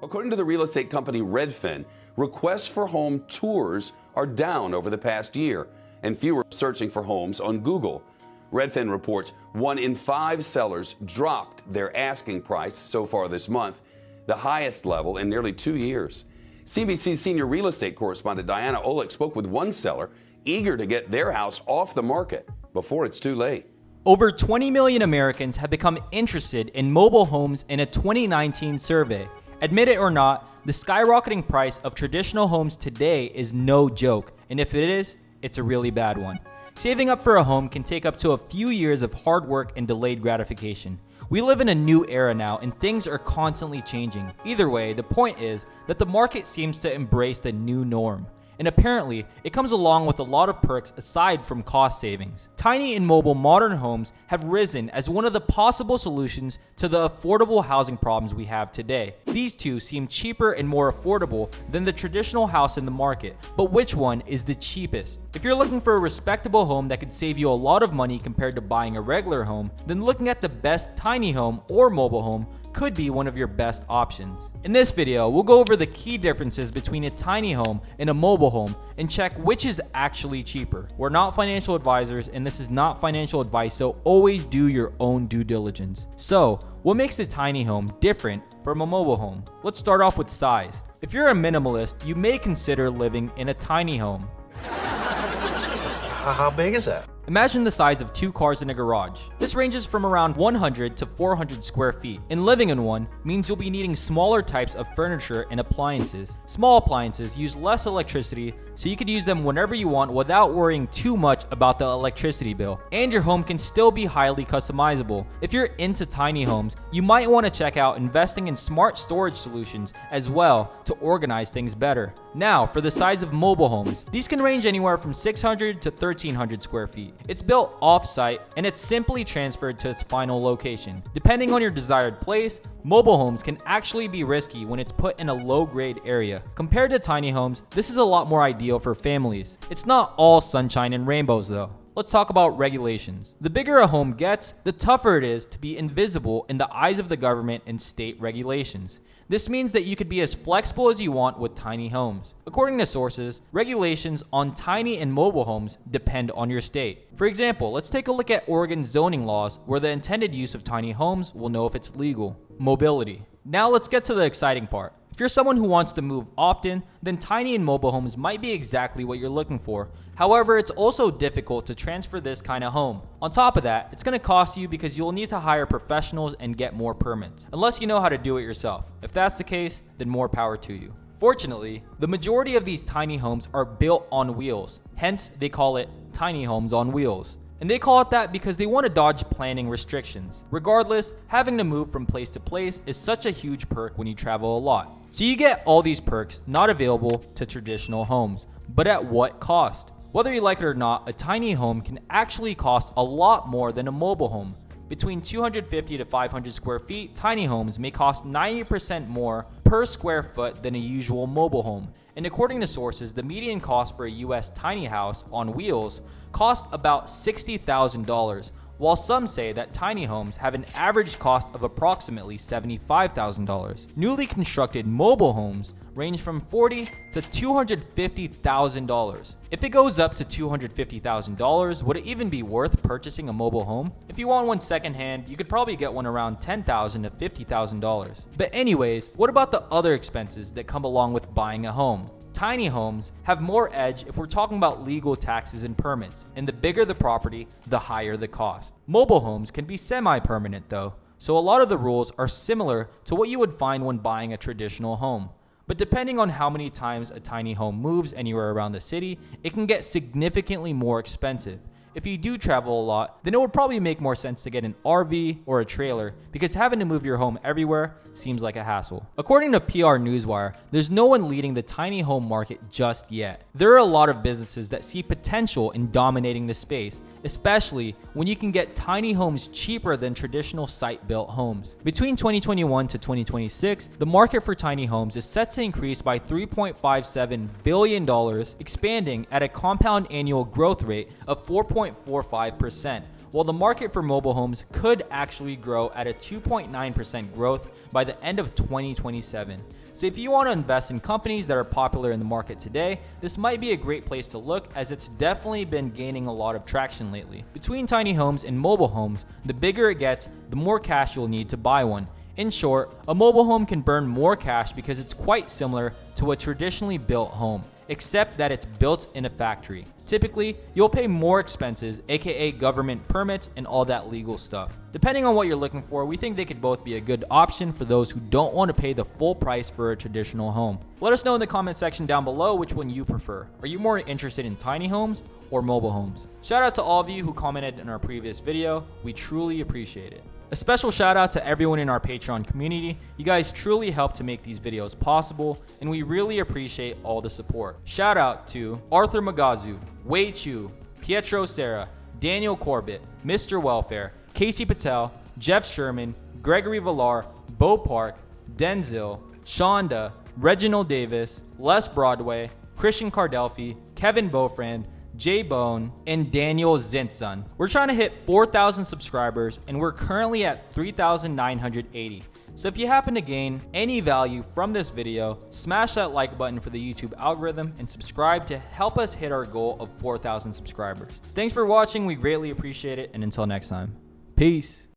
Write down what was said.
According to the real estate company Redfin, requests for home tours are down over the past year, and fewer searching for homes on Google. Redfin reports 1 in 5 sellers dropped their asking price so far this month, the highest level in nearly 2 years. CBC's senior real estate correspondent Diana Olick spoke with one seller eager to get their house off the market before it's too late. Over 20 million Americans have become interested in mobile homes in a 2019 survey. Admit it or not, the skyrocketing price of traditional homes today is no joke, and if it is, it's a really bad one. Saving up for a home can take up to a few years of hard work and delayed gratification. We live in a new era now, and things are constantly changing. Either way, the point is that the market seems to embrace the new norm. And apparently, it comes along with a lot of perks aside from cost savings. Tiny and mobile modern homes have risen as one of the possible solutions to the affordable housing problems we have today. These two seem cheaper and more affordable than the traditional house in the market, but which one is the cheapest? If you're looking for a respectable home that could save you a lot of money compared to buying a regular home, then looking at the best tiny home or mobile home could be one of your best options. In this video, we'll go over the key differences between a tiny home and a mobile home and check which is actually cheaper. We're not financial advisors, and this is not financial advice, so always do your own due diligence. So, what makes a tiny home different from a mobile home? Let's start off with size. If you're a minimalist, you may consider living in a tiny home. How big is that? Imagine the size of 2 cars in a garage. This ranges from around 100 to 400 square feet. And living in one means you'll be needing smaller types of furniture and appliances. Small appliances use less electricity, so you could use them whenever you want without worrying too much about the electricity bill. And your home can still be highly customizable. If you're into tiny homes, you might want to check out investing in smart storage solutions as well to organize things better. Now, for the size of mobile homes, these can range anywhere from 600 to 1300 square feet. It's built off-site and it's simply transferred to its final location. Depending on your desired place, mobile homes can actually be risky when it's put in a low-grade area. Compared to tiny homes, this is a lot more ideal for families. It's not all sunshine and rainbows though. Let's talk about regulations. The bigger a home gets, the tougher it is to be invisible in the eyes of the government and state regulations. This means that you could be as flexible as you want with tiny homes. According to sources, regulations on tiny and mobile homes depend on your state. For example, let's take a look at Oregon's zoning laws, where the intended use of tiny homes will know if it's legal. Mobility. Now let's get to the exciting part. If you're someone who wants to move often, then tiny and mobile homes might be exactly what you're looking for. However, it's also difficult to transfer this kind of home. On top of that, it's going to cost you because you'll need to hire professionals and get more permits, unless you know how to do it yourself. If that's the case, then more power to you. Fortunately, the majority of these tiny homes are built on wheels, hence they call it tiny homes on wheels. And they call it that because they want to dodge planning restrictions. Regardless, having to move from place to place is such a huge perk when you travel a lot. So you get all these perks not available to traditional homes, but at what cost? Whether you like it or not, a tiny home can actually cost a lot more than a mobile home. Between 250 to 500 square feet, tiny homes may cost 90% more per square foot than a usual mobile home. And according to sources, the median cost for a US tiny house on wheels cost about $60,000, while some say that tiny homes have an average cost of approximately $75,000. Newly constructed mobile homes range from $40,000 to $250,000. If it goes up to $250,000, would it even be worth purchasing a mobile home? If you want one secondhand, you could probably get one around $10,000 to $50,000. But anyways, what about the other expenses that come along with buying a home? Tiny homes have more edge if we're talking about legal taxes and permits, and the bigger the property, the higher the cost. Mobile homes can be semi-permanent though, so a lot of the rules are similar to what you would find when buying a traditional home. But depending on how many times a tiny home moves anywhere around the city, it can get significantly more expensive. If you do travel a lot, then it would probably make more sense to get an RV or a trailer, because having to move your home everywhere seems like a hassle. According to PR Newswire, there's no one leading the tiny home market just yet. There are a lot of businesses that see potential in dominating the space, especially when you can get tiny homes cheaper than traditional site-built homes. Between 2021 to 2026, the market for tiny homes is set to increase by $3.57 billion, expanding at a compound annual growth rate of 4.45%, while the market for mobile homes could actually grow at a 2.9% growth by the end of 2027. So if you want to invest in companies that are popular in the market today, this might be a great place to look, as it's definitely been gaining a lot of traction lately. Between tiny homes and mobile homes, the bigger it gets, the more cash you'll need to buy one. In short, a mobile home can burn more cash because it's quite similar to a traditionally built home, except that it's built in a factory. Typically, you'll pay more expenses, aka government permits and all that legal stuff. Depending on what you're looking for, we think they could both be a good option for those who don't want to pay the full price for a traditional home. Let us know in the comment section down below which one you prefer. Are you more interested in tiny homes or mobile homes? Shout out to all of you who commented in our previous video. We truly appreciate it. A special shout out to everyone in our Patreon community. You guys truly help to make these videos possible, and we really appreciate all the support. Shout out to Arthur Magazu, Wei Chu, Pietro Serra, Daniel Corbett, Mr. Welfare, Casey Patel, Jeff Sherman, Gregory Villar, Bo Park, Denzil, Shonda, Reginald Davis, Les Broadway, Christian Cardelphi, Kevin Bofrand, Jay Bone, and Daniel Zintzun. We're trying to hit 4,000 subscribers, and we're currently at 3,980. So if you happen to gain any value from this video, smash that like button for the YouTube algorithm and subscribe to help us hit our goal of 4,000 subscribers. Thanks for watching, we greatly appreciate it, and until next time, peace.